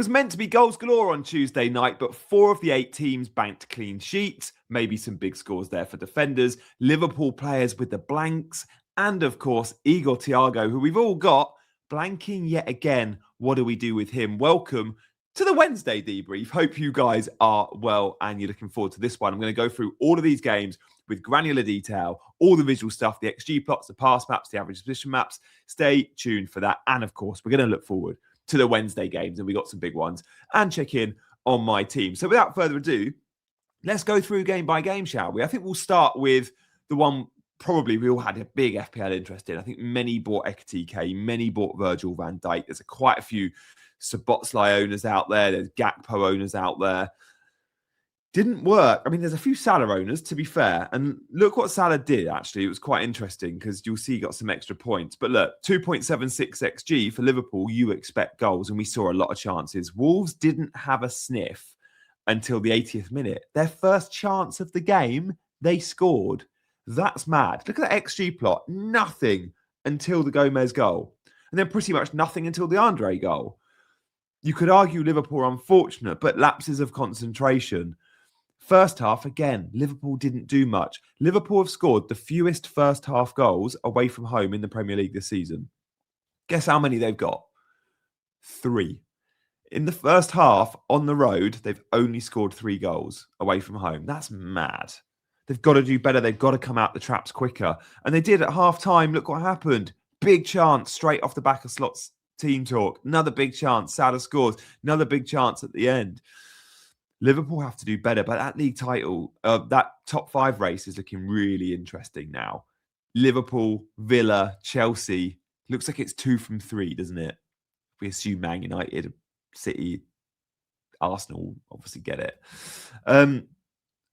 It was meant to be goals galore on Tuesday night, but 4 of the 8 teams banked clean sheets, maybe some big scores there for defenders, Liverpool players with the blanks, and of course, Igor Thiago, who we've all got, blanking yet again. What do we do with him? Welcome to the Wednesday debrief. Hope you guys are well and you're looking forward to this one. I'm going to go through all of these games with granular detail, all the visual stuff, the XG plots, the pass maps, the average position maps. Stay tuned for that. And of course, we're going to look forward to the Wednesday games, and we got some big ones, and check in on my team. So without further ado, let's go through game by game, shall we? I think we'll start with the one probably we all had a big FPL interest in. I think many bought Ekatike, many bought Virgil van Dijk. There's quite a few Szoboszlai owners out there. There's Gakpo owners out there. Didn't work. I mean, there's a few Salah owners, to be fair. And look what Salah did, actually. It was quite interesting because you'll see he got some extra points. But look, 2.76 XG for Liverpool, you expect goals. And we saw a lot of chances. Wolves didn't have a sniff until the 80th minute. Their first chance of the game, they scored. That's mad. Look at that XG plot. Nothing until the Gomez goal. And then pretty much nothing until the Andre goal. You could argue Liverpool are unfortunate, but lapses of concentration. First half, again, Liverpool didn't do much. Liverpool have scored the fewest first half goals away from home in the Premier League this season. Guess how many they've got? 3. In the first half, on the road, they've only scored 3 goals away from home. That's mad. They've got to do better. They've got to come out the traps quicker. And they did at half-time. Look what happened. Big chance straight off the back of Slot's team talk. Another big chance. Salah scores. Another big chance at the end. Liverpool have to do better, but that league title, that top 5 race is looking really interesting now. Liverpool, Villa, Chelsea. Looks like it's 2 from 3, doesn't it? We assume Man United, City, Arsenal obviously get it.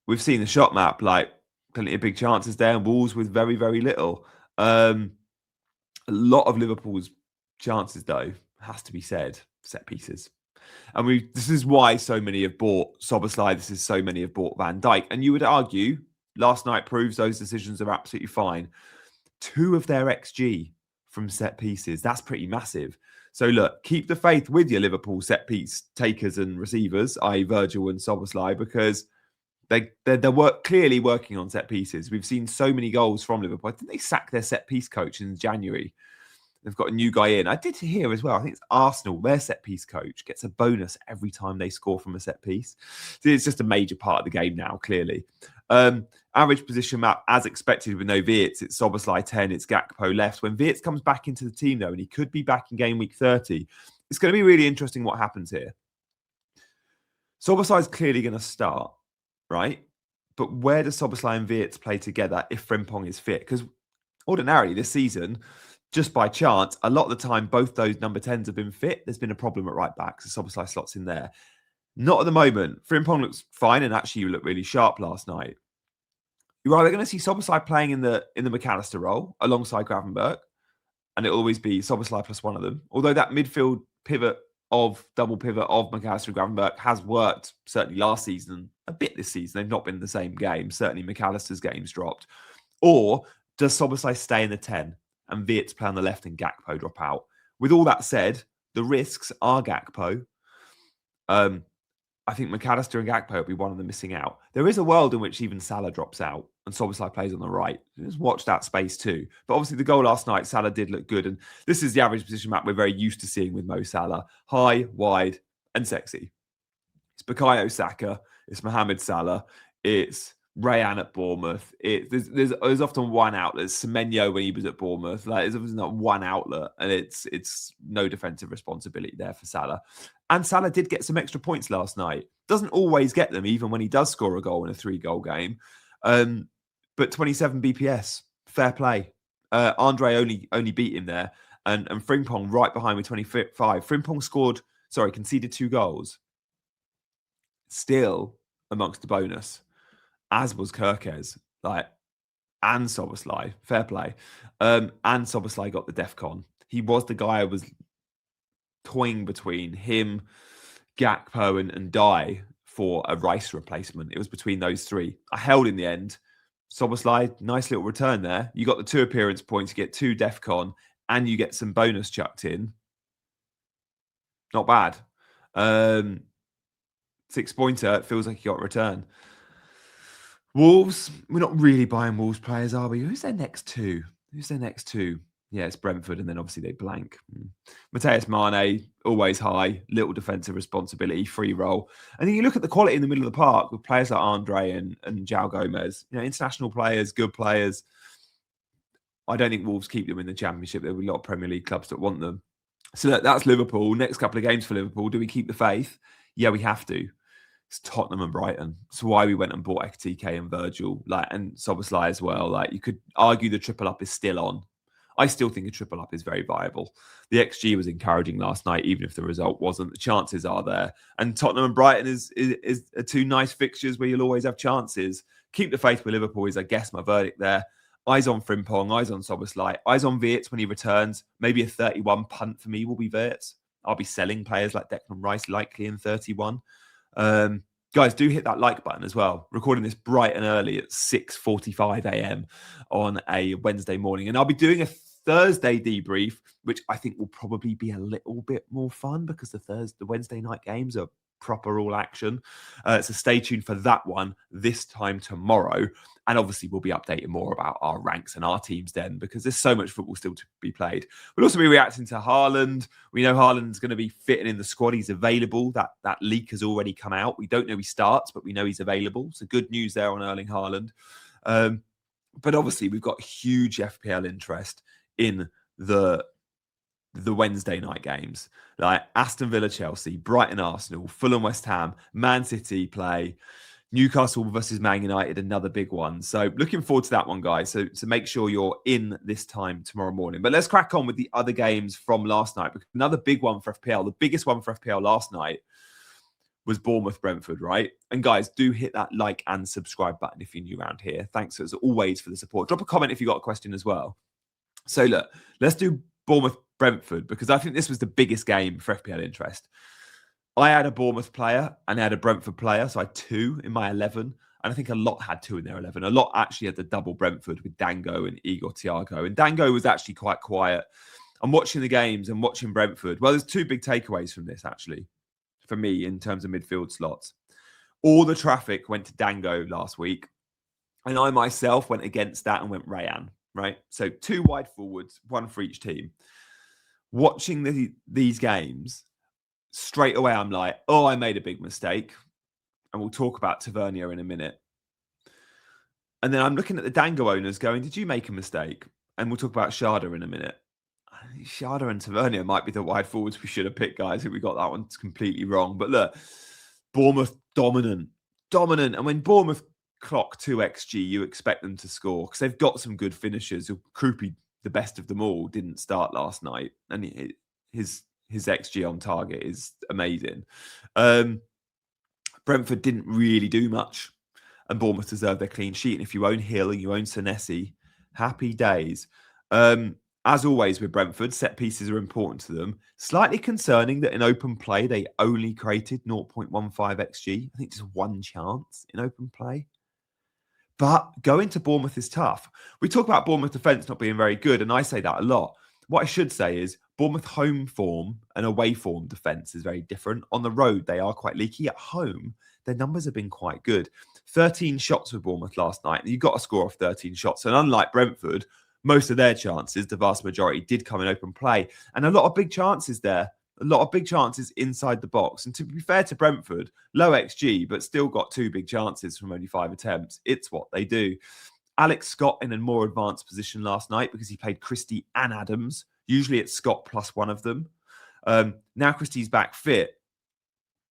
We've seen the shot map, like plenty of big chances there, and Wolves with very, very little. A lot of Liverpool's chances, though, has to be said, set pieces. And this is why so many have bought Szoboszlai. This is so many have bought Van Dijk. And you would argue, last night proves those decisions are absolutely fine. 2 of their XG from set pieces. That's pretty massive. So look, keep the faith with your Liverpool set piece takers and receivers, i.e. Virgil and Szoboszlai, because they're clearly working on set pieces. We've seen so many goals from Liverpool. I think they sacked their set piece coach in January. They've got a new guy in. I did hear as well, I think it's Arsenal, their set piece coach gets a bonus every time they score from a set piece. So it's just a major part of the game now, clearly. Average position map, as expected with no Wirtz, it's Szoboszlai 10, it's Gakpo left. When Wirtz comes back into the team, though, and he could be back in game week 30, it's going to be really interesting what happens here. Szoboszlai is clearly going to start, right? But where does Szoboszlai and Wirtz play together if Frimpong is fit? Because ordinarily this season, just by chance, a lot of the time, both those number 10s have been fit. There's been a problem at right back, so Szoboszlai slots in there. Not at the moment. Frimpong looks fine, and actually you looked really sharp last night. You're either going to see Szoboszlai playing in the McAllister role alongside Gravenberch, and it'll always be Szoboszlai plus one of them. Although that midfield double pivot of McAllister and Gravenberch has worked, certainly last season, a bit this season. They've not been in the same game. Certainly McAllister's game's dropped. Or does Szoboszlai stay in the 10? And Wirtz play on the left and Gakpo drop out. With all that said, the risks are Gakpo. I think McAllister and Gakpo will be one of them missing out. There is a world in which even Salah drops out and Szoboszlai plays on the right. Just watch that space too. But obviously the goal last night, Salah did look good. And this is the average position map we're very used to seeing with Mo Salah. High, wide, and sexy. It's Bukayo Saka. It's Mohamed Salah. It's Rayan at Bournemouth. There's often one outlet. Semenyo when he was at Bournemouth. There's not one outlet, and it's no defensive responsibility there for Salah. And Salah did get some extra points last night. Doesn't always get them, even when he does score a goal in a 3-goal game. But 27 BPS, fair play. Andre only beat him there, and Frimpong right behind with 25. Frimpong conceded 2 goals. Still amongst the bonus. As was Kirkez, and Szoboszlai, fair play. And Szoboszlai got the DEFCON. He was the guy I was toying between him, Gakpo, and Dye for a Rice replacement. It was between those 3. I held in the end. Szoboszlai, nice little return there. You got the 2 appearance points, you get 2 DEFCON, and you get some bonus chucked in. Not bad. 6-pointer, it feels like he got a return. Wolves, we're not really buying Wolves players, are we? Who's their next two? Yeah, it's Brentford, and then obviously they blank. Mateus Mane, always high, little defensive responsibility, free roll. And then you look at the quality in the middle of the park with players like Andre and João Gomez, international players, good players. I don't think Wolves keep them in the Championship. There will be a lot of Premier League clubs that want them. So that's Liverpool. Next couple of games for Liverpool. Do we keep the faith? Yeah, we have to. It's Tottenham and Brighton. It's why we went and bought Ekitike and Virgil, and Szoboszlai as well. You could argue the triple up is still on. I still think a triple up is very viable. The XG was encouraging last night, even if the result wasn't. The chances are there. And Tottenham and Brighton is two nice fixtures where you'll always have chances. Keep the faith with Liverpool is, I guess, my verdict there. Eyes on Frimpong, eyes on Szoboszlai, eyes on Wirtz when he returns. Maybe a 31 punt for me will be Wirtz. I'll be selling players like Declan Rice likely in 31. Guys, do hit that like button as well. Recording this bright and early at 6:45 a.m. on a Wednesday morning. And I'll be doing a Thursday debrief, which I think will probably be a little bit more fun because the Wednesday night games are proper all action. So stay tuned for that one this time tomorrow. And obviously, we'll be updating more about our ranks and our teams then because there's so much football still to be played. We'll also be reacting to Haaland. We know Haaland's going to be fitting in the squad. He's available. That leak has already come out. We don't know he starts, but we know he's available. So good news there on Erling Haaland. But obviously, we've got huge FPL interest in the Wednesday night games. Like Aston Villa, Chelsea, Brighton, Arsenal, Fulham, West Ham, Man City play. Newcastle versus Man United, another big one. So looking forward to that one, guys. So make sure you're in this time tomorrow morning. But let's crack on with the other games from last night. Because another big one for FPL. The biggest one for FPL last night was Bournemouth-Brentford, right? And guys, do hit that like and subscribe button if you're new around here. Thanks as always for the support. Drop a comment if you got a question as well. So look, let's do Bournemouth-Brentford because I think this was the biggest game for FPL interest. I had a Bournemouth player and I had a Brentford player. So I had 2 in my 11. And I think a lot had 2 in their 11. A lot actually had the double Brentford with Dango and Igor Thiago. And Dango was actually quite quiet. I'm watching the games and watching Brentford. Well, there's 2 big takeaways from this, actually, for me in terms of midfield slots. All the traffic went to Dango last week. And I myself went against that and went Rayan, right? So 2 wide forwards, 1 for each team. Watching these games, straight away, I'm like, oh, I made a big mistake. And we'll talk about Tavernier in a minute. And then I'm looking at the Dango owners going, did you make a mistake? And we'll talk about Sharda in a minute. Sharda and Tavernier might be the wide forwards we should have picked, guys. If we got that one completely wrong. But look, Bournemouth dominant. And when Bournemouth clock 2 XG, you expect them to score because they've got some good finishers. Krupi, the best of them all, didn't start last night. And his XG on target is amazing. Brentford didn't really do much, and Bournemouth deserved their clean sheet. And if you own Hill and you own Senesi, happy days. As always with Brentford, set pieces are important to them. Slightly concerning that in open play, they only created 0.15 XG. I think just 1 chance in open play. But going to Bournemouth is tough. We talk about Bournemouth defence not being very good, and I say that a lot. What I should say is Bournemouth home form and away form defence is very different. On the road, they are quite leaky. At home, their numbers have been quite good. 13 shots with Bournemouth last night. And you got to score off 13 shots. And unlike Brentford, most of their chances, the vast majority, did come in open play. And a lot of big chances there. A lot of big chances inside the box. And to be fair to Brentford, low XG, but still got 2 big chances from only 5 attempts. It's what they do. Alex Scott in a more advanced position last night because he played Christie and Adams. Usually it's Scott plus one of them. Now Christie's back fit.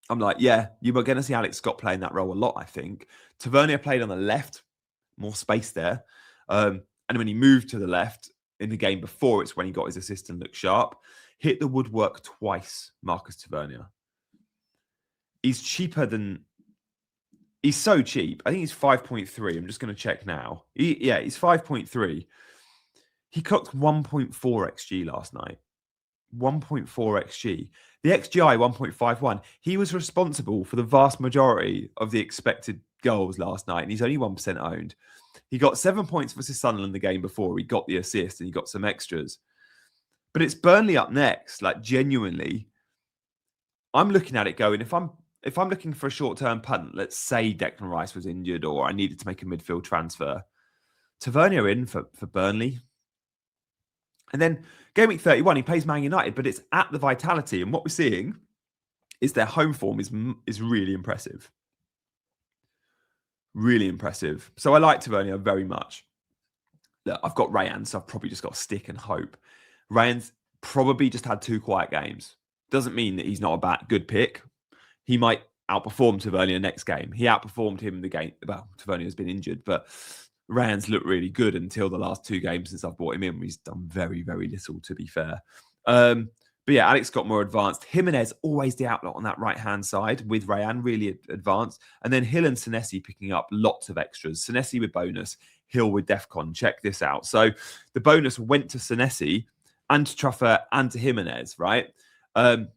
I'm like, yeah, you were going to see Alex Scott playing that role a lot, I think. Tavernier played on the left, more space there. And when he moved to the left in the game before, it's when he got his assist and looked sharp. Hit the woodwork twice, Marcus Tavernier. He's cheaper than... He's so cheap. I think he's 5.3. I'm just going to check now. He's 5.3. He clocked 1.4 XG last night. 1.4 XG. The XGI 1.51. He was responsible for the vast majority of the expected goals last night, and he's only 1% owned. He got 7 points versus Sunderland the game before. He got the assist and he got some extras. But it's Burnley up next. Like, genuinely, I'm looking at it going, if I'm looking for a short-term punt, let's say Declan Rice was injured or I needed to make a midfield transfer, Tavernier in for Burnley. And then game week 31, he plays Man United, but it's at the Vitality. And what we're seeing is their home form is really impressive. Really impressive. So I like Tavernier very much. Look, I've got Rayan, so I've probably just got to stick and hope. Rayan's probably just had 2 quiet games. Doesn't mean that he's not a good pick. He might outperform Tavernier next game. He outperformed him in the game. Well, Tavernier's been injured, but Rayan's looked really good until the last 2 games since I've brought him in. He's done very, very little, to be fair. But yeah, Alex got more advanced. Jimenez, always the outlet on that right-hand side with Rayan, really advanced. And then Hill and Senesi picking up lots of extras. Senesi with bonus, Hill with Defcon. Check this out. So the bonus went to Senesi and to Truffer and to Jimenez, right? And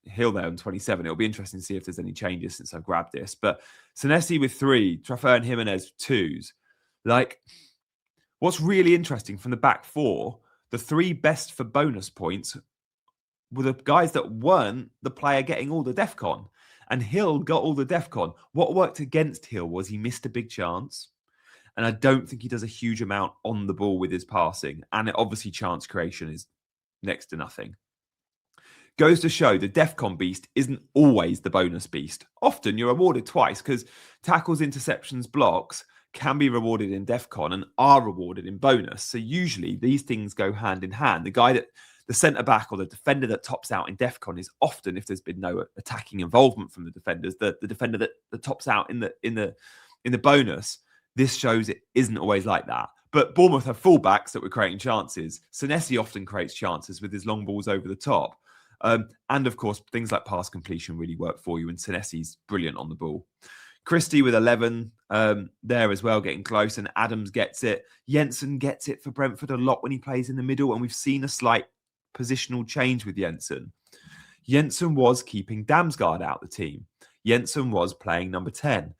Hill there on 27. It'll be interesting to see if there's any changes since I've grabbed this. But Senesi with 3, Truffer and Jimenez 2s. Like, what's really interesting from the back 4, the 3 best for bonus points were the guys that weren't the player getting all the Defcon. And Hill got all the Defcon. What worked against Hill was he missed a big chance. And I don't think he does a huge amount on the ball with his passing. And obviously chance creation is next to nothing. Goes to show the Defcon beast isn't always the bonus beast. Often you're rewarded twice because tackles, interceptions, blocks can be rewarded in Defcon and are rewarded in bonus. So usually these things go hand in hand. The centre-back or the defender that tops out in Defcon is often, if there's been no attacking involvement from the defenders, the defender that tops out in the bonus. This shows it isn't always like that. But Bournemouth have fullbacks that were creating chances. Senesi often creates chances with his long balls over the top. And of course, things like pass completion really work for you. And Senesi's brilliant on the ball. Christie with 11 there as well, getting close. And Adams gets it. Jensen gets it for Brentford a lot when he plays in the middle. And we've seen a slight positional change with Jensen. Jensen was keeping Damsgaard out the team. Jensen was playing number 10.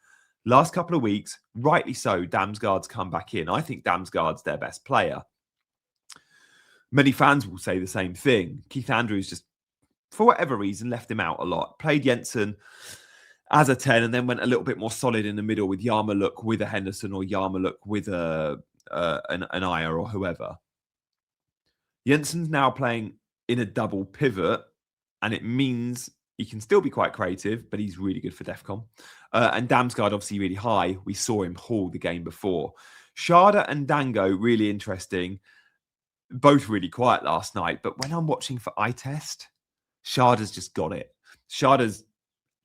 Last couple of weeks, rightly so, Damsgaard's come back in. I think Damsgaard's their best player. Many fans will say the same thing. Keith Andrews just, for whatever reason, left him out a lot. Played Jensen as a 10 and then went a little bit more solid in the middle with Yarmouk with a Henderson or Yarmouk with an Ayer or whoever. Jensen's now playing in a double pivot, and it means he can still be quite creative, but he's really good for Defcon. And Damsgaard, obviously, really high. We saw him haul the game before. Sharda and Dango, really interesting. Both really quiet last night. But when I'm watching for eye test, Sharda's just got it. Sharda's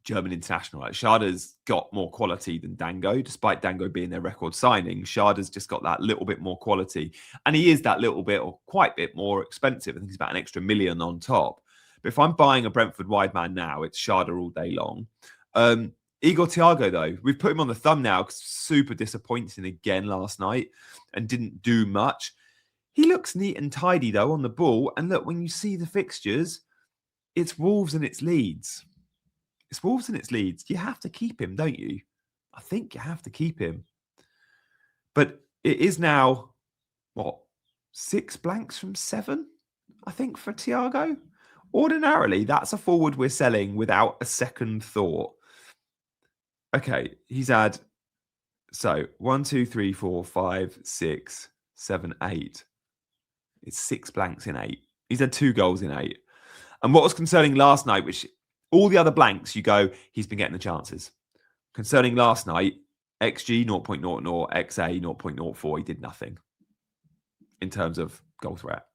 German international. Right? Sharda's got more quality than Dango, despite Dango being their record signing. Sharda's just got that little bit more quality. And he is that little bit or quite a bit more expensive. I think he's about an extra $1 million on top. But if I'm buying a Brentford wide man now, it's Sharda all day long. Igor Thiago, though, we've put him on the thumbnail because super disappointing again last night and didn't do much. He looks neat and tidy, though, on the ball. And look, when you see the fixtures, it's Wolves and it's Leeds. It's Wolves and it's Leeds. You have to keep him, don't you? I think you have to keep him. But it is now, 6 blanks from 7, I think, for Thiago. Ordinarily, that's a forward we're selling without a second thought. Okay, he's had, 1, 2, 3, 4, 5, 6, 7, 8. It's 6 blanks in 8. He's had 2 goals in 8. And what was concerning last night, which all the other blanks, you go, he's been getting the chances. Concerning last night, XG 0.00, XA 0.04, he did nothing in terms of goal threat.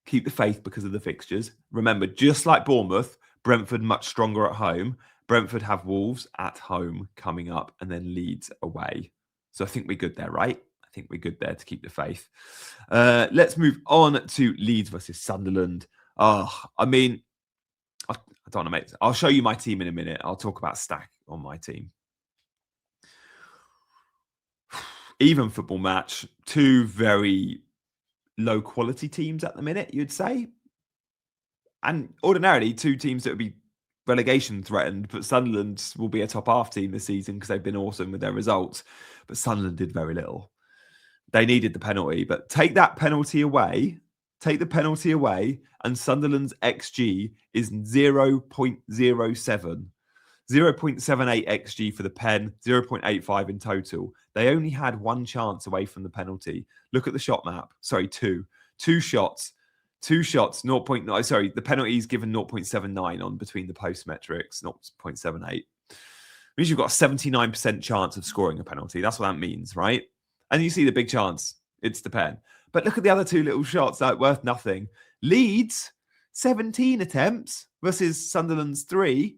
Keep the faith because of the fixtures. Remember, just like Bournemouth, Brentford much stronger at home. Brentford have Wolves at home coming up and then Leeds away. So I think we're good there, right? I think we're good there to keep the faith. Let's move on to Leeds versus Sunderland. I don't want to make... I'll show you my team in a minute. I'll talk about stack on my team. Even football match. 2 very low quality teams at the minute, you'd say. And ordinarily, 2 teams that would be relegation threatened, but Sunderland will be a top half team this season because they've been awesome with their results. But Sunderland did very little. They needed the penalty, but take that penalty away take the penalty away, and Sunderland's XG is 0.07. 0.78 XG for the pen, 0.85 in total. They only had one chance away from the penalty. Look at the shot map. Sorry, two. Two shots. Two shots, 0.9. Sorry, the penalty is given 0.79 on between the post metrics, 0.78. Means you've got a 79% chance of scoring a penalty. That's what that means, right? And you see the big chance. It's the pen. But look at the other two little shots that are worth nothing. Leeds, 17 attempts versus Sunderland's 3.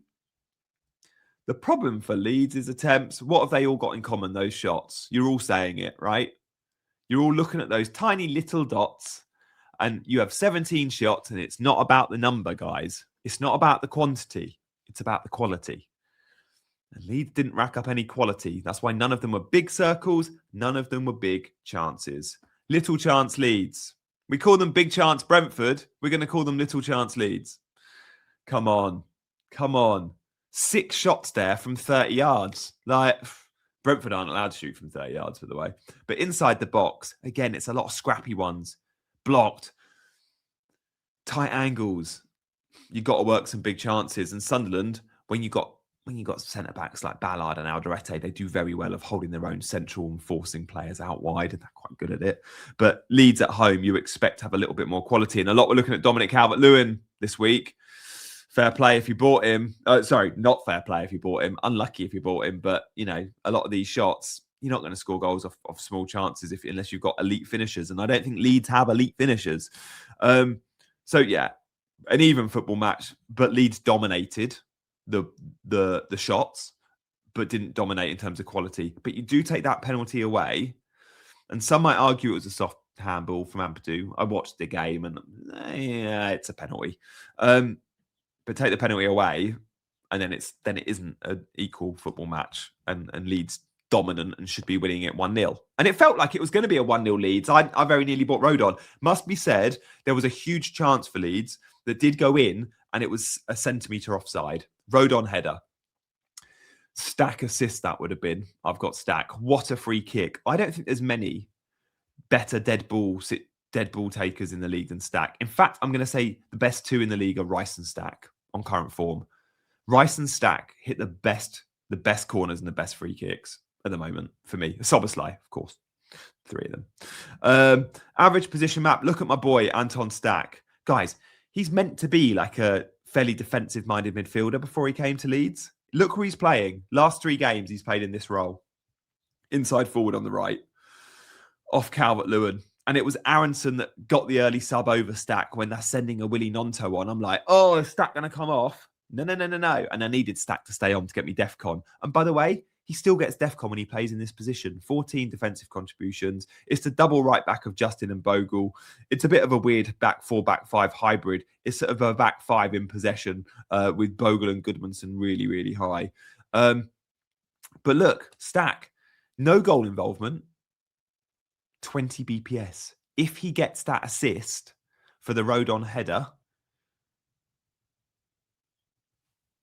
The problem for Leeds is attempts. What have they all got in common, those shots? You're all saying it, right? You're all looking at those tiny little dots, and you have 17 shots, and it's not about the number, guys. It's not about the quantity. It's about the quality. And Leeds didn't rack up any quality. That's why none of them were big circles. None of them were big chances. Little chance Leeds. We call them big chance Brentford. We're going to call them little chance Leeds. Come on. Come on. 6 shots there from 30 yards. Like, Brentford aren't allowed to shoot from 30 yards, by the way. But inside the box, again, it's a lot of scrappy ones. Blocked. Tight angles. You've got to work some big chances. And Sunderland, when you got centre-backs like Ballard and Alderete, they do very well of holding their own central and forcing players out wide, and they're quite good at it. But Leeds at home, you expect to have a little bit more quality. And a lot we're looking at Dominic Calvert-Lewin this week. Fair play if you bought him. Sorry, not fair play if you bought him. Unlucky if you bought him. But, you know, a lot of these shots, you're not going to score goals off small chances unless you've got elite finishers. And I don't think Leeds have elite finishers. So, yeah, an even football match. But Leeds dominated the shots, but didn't dominate in terms of quality. But you do take that penalty away. And some might argue it was a soft handball from Ampadu. I watched the game and, yeah, it's a penalty. But take the penalty away, and then it isn't an equal football match, and Leeds dominant and should be winning it 1-0. And it felt like it was going to be a 1-0 Leeds. I very nearly bought Rodon. Must be said, there was a huge chance for Leeds that did go in, and it was a centimetre offside. Rodon header. Stack assist that would have been. I've got Stack. What a free kick. I don't think there's many better dead ball takers in the league than Stack. In fact, I'm going to say the best 2 in the league are Rice and Stack on current form. Rice and Stack hit the best corners and the best free kicks at the moment for me. Soboslai, of course. 3 of them. Average position map. Look at my boy, Anton Stack. Guys, he's meant to be like a fairly defensive-minded midfielder before he came to Leeds. Look who he's playing. Last 3 games he's played in this role. Inside forward on the right. Off Calvert-Lewin. And it was Aronson that got the early sub over Stack when they're sending a Willy Nonto on. I'm like, oh, is Stack going to come off? No. And I needed Stack to stay on to get me DEFCON. And by the way, he still gets DEFCON when he plays in this position. 14 defensive contributions. It's the double right back of Justin and Bogle. It's a bit of a weird back 4, back 5 hybrid. It's sort of a back 5 in possession with Bogle and Goodmanson really, really high. But look, Stack, no goal involvement. 20 BPS. If he gets that assist for the Rodon header,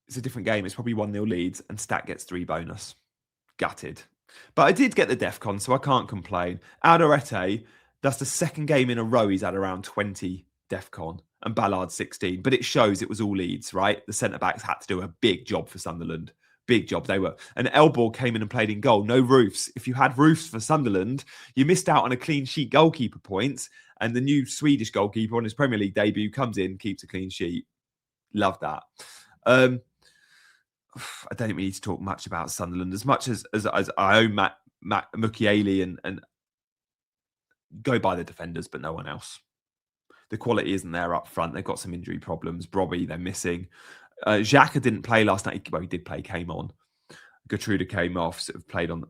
it's a different game. It's probably 1-0 Leeds, and Stack gets 3 bonus. Gutted. But I did get the DEFCON, so I can't complain. Alderete, that's the second game in a row he's had around 20 DEFCON, and Ballard 16. But it shows it was all Leeds, right? The centre-backs had to do a big job for Sunderland. Big job they were. And Elborg came in and played in goal. No roofs. If you had roofs for Sunderland, you missed out on a clean sheet goalkeeper points. And the new Swedish goalkeeper on his Premier League debut comes in, keeps a clean sheet. Love that. I don't think we need to talk much about Sunderland. As much as I own Matt Mukiele and go by the defenders, but no one else. The quality isn't there up front. They've got some injury problems. Brobby, they're missing. Xhaka didn't play last night. Well, he did play, came on. Gertruda came off, sort of played on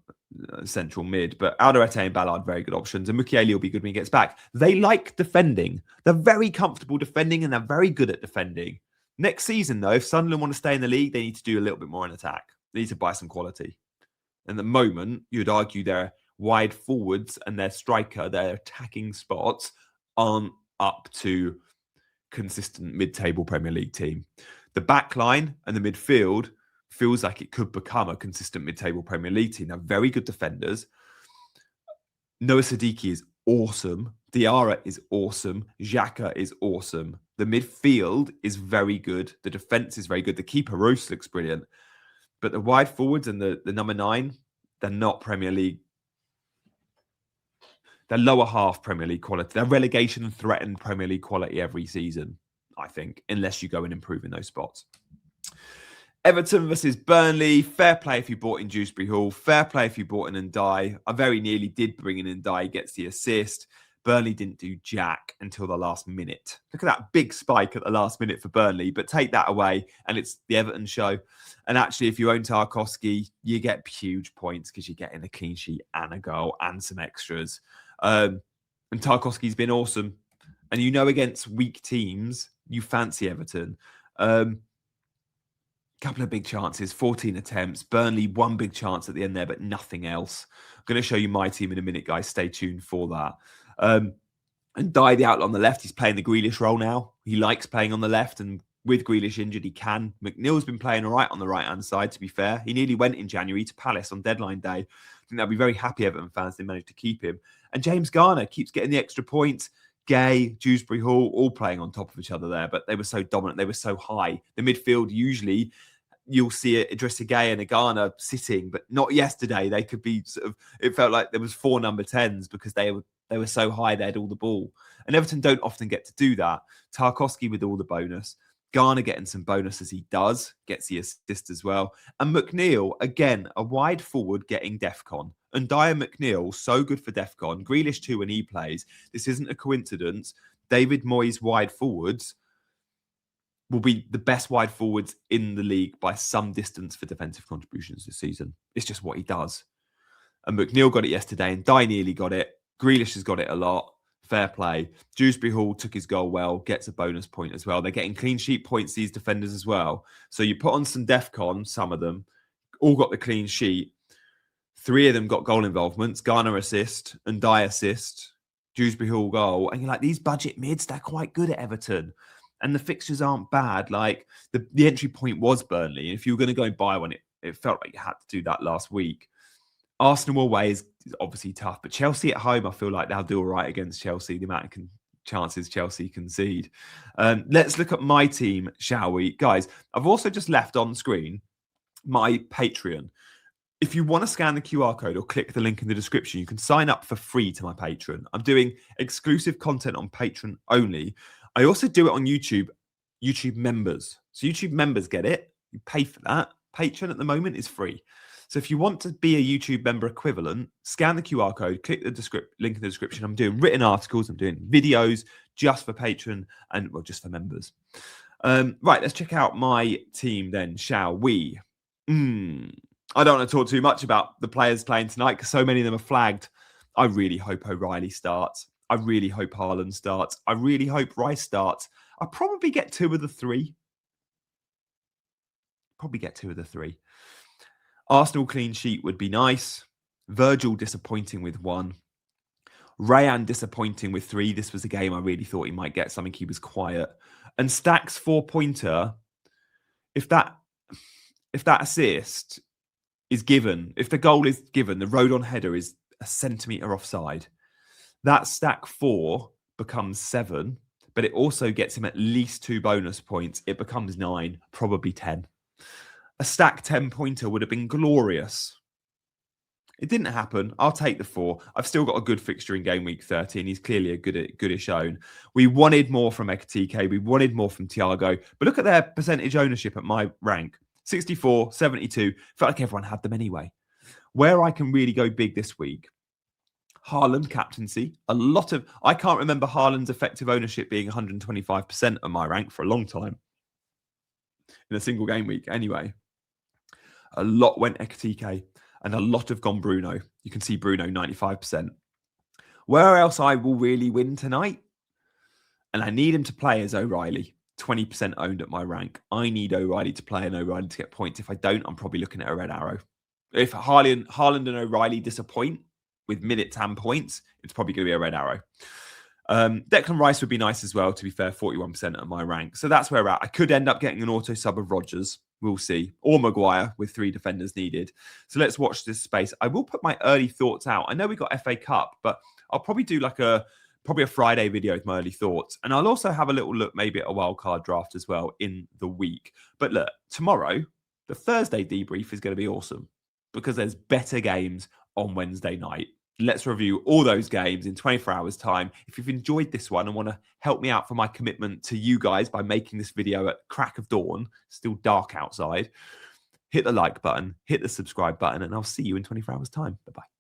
central mid. But Alderete and Ballard, very good options. And Mukiele will be good when he gets back. They like defending. They're very comfortable defending, and they're very good at defending. Next season, though, if Sunderland want to stay in the league, they need to do a little bit more in attack. They need to buy some quality. And at the moment, you'd argue their wide forwards and their striker, their attacking spots, aren't up to consistent mid-table Premier League team. The back line and the midfield feels like it could become a consistent mid-table Premier League team. They're very good defenders. Noah Siddiqui is awesome Diarra is awesome. Xhaka is awesome. The midfield is very good. The defense is very good. The keeper Rose looks brilliant. But the wide forwards and the number 9, they're not Premier League. They're lower half Premier League quality. They're relegation threatened Premier League quality every season, I think, unless you go and improve in those spots. Everton versus Burnley. Fair play if you bought in Dewsbury Hall. Fair play if you bought in Ndiaye. I very nearly did bring in Ndiaye. He gets the assist. Burnley didn't do jack until the last minute. Look at that big spike at the last minute for Burnley, but take that away and it's the Everton show. And actually, if you own Tarkowski, you get huge points because you're getting a clean sheet and a goal and some extras. And Tarkowski's been awesome. And you know, against weak teams, you fancy Everton. Couple of big chances, 14 attempts. Burnley, one big chance at the end there, but nothing else. I'm going to show you my team in a minute, guys. Stay tuned for that. And Ndiaye, the outlet on the left, he's playing the Grealish role now. He likes playing on the left, and with Grealish injured, he can. McNeil's been playing all right on the right-hand side, to be fair. He nearly went in January to Palace on deadline day. I think they'll be very happy, Everton fans, they managed to keep him. And James Garner keeps getting the extra points. Gay, Dewsbury Hall, all playing on top of each other there, but they were so dominant. They were so high. The midfield, usually, you'll see Idrissa Gay and a Garner sitting, but not yesterday. They could be sort of, it felt like there was 4 number 10s because they were so high, they had all the ball. And Everton don't often get to do that. Tarkowski with all the bonus. Garner getting some bonus as he does, gets the assist as well. And McNeil, again, a wide forward getting DEFCON. And Dyer McNeil, so good for DEFCON. Grealish too when he plays. This isn't a coincidence. David Moyes' wide forwards will be the best wide forwards in the league by some distance for defensive contributions this season. It's just what he does. And McNeil got it yesterday, and Dyer nearly got it. Grealish has got it a lot. Fair play. Dewsbury Hall took his goal well, gets a bonus point as well. They're getting clean sheet points, these defenders as well. So you put on some DEFCON, some of them, all got the clean sheet. 3 of them got goal involvements, Garner assist and Dyer assist, Dewsbury Hall goal. And you're like, these budget mids, they're quite good at Everton. And the fixtures aren't bad. Like the entry point was Burnley. And if you were going to go and buy one, it felt like you had to do that last week. Arsenal away is obviously tough, but Chelsea at home, I feel like they'll do all right against Chelsea, the amount of chances Chelsea concede. Let's look at my team, shall we? Guys, I've also just left on screen my Patreon. If you want to scan the QR code or click the link in the description, you can sign up for free to my Patreon. I'm doing exclusive content on Patreon only. I also do it on YouTube members. So YouTube members get it. You pay for that. Patreon at the moment is free. So if you want to be a YouTube member equivalent, scan the QR code, click the link in the description. I'm doing written articles. I'm doing videos just for Patreon and, well, just for members. Right, let's check out my team then, shall we? I don't want to talk too much about the players playing tonight because so many of them are flagged. I really hope O'Reilly starts. I really hope Haaland starts. I really hope Rice starts. I'll probably get 2 of the 3. Arsenal clean sheet would be nice. Virgil disappointing with 1. Rayan disappointing with 3. This was a game I really thought he might get something. He was quiet. And Stack's 4-pointer, if that assist is given, if the goal is given, the Rodon header is a centimetre offside. That Stack 4 becomes 7, but it also gets him at least 2 bonus points. It becomes 9, probably 10. A Stack 10-pointer would have been glorious. It didn't happen. I'll take the 4. I've still got a good fixture in game week 13. He's clearly a goodish own. We wanted more from Ekatike. We wanted more from Thiago. But look at their percentage ownership at my rank. 64, 72. Felt like everyone had them anyway. Where I can really go big this week, Haaland captaincy. I can't remember Haaland's effective ownership being 125% of my rank for a long time. In a single game week, anyway. A lot went Ekatike and a lot have gone Bruno. You can see Bruno 95%. Where else I will really win tonight? And I need him to play as O'Reilly. 20% owned at my rank. I need O'Reilly to play and O'Reilly to get points. If I don't, I'm probably looking at a red arrow. If Haaland and O'Reilly disappoint with minutes and points, it's probably going to be a red arrow. Declan Rice would be nice as well, to be fair, 41% at my rank. So that's where we're at. I could end up getting an auto sub of Rodgers. We'll see. Or Maguire with 3 defenders needed. So let's watch this space. I will put my early thoughts out. I know we got FA Cup, but I'll probably do like a probably a Friday video with my early thoughts. And I'll also have a little look maybe at a wildcard draft as well in the week. But look, tomorrow, the Thursday debrief is going to be awesome because there's better games on Wednesday night. Let's review all those games in 24 hours time. If you've enjoyed this one and want to help me out for my commitment to you guys by making this video at crack of dawn, still dark outside, hit the like button, hit the subscribe button, and I'll see you in 24 hours time. Bye-bye.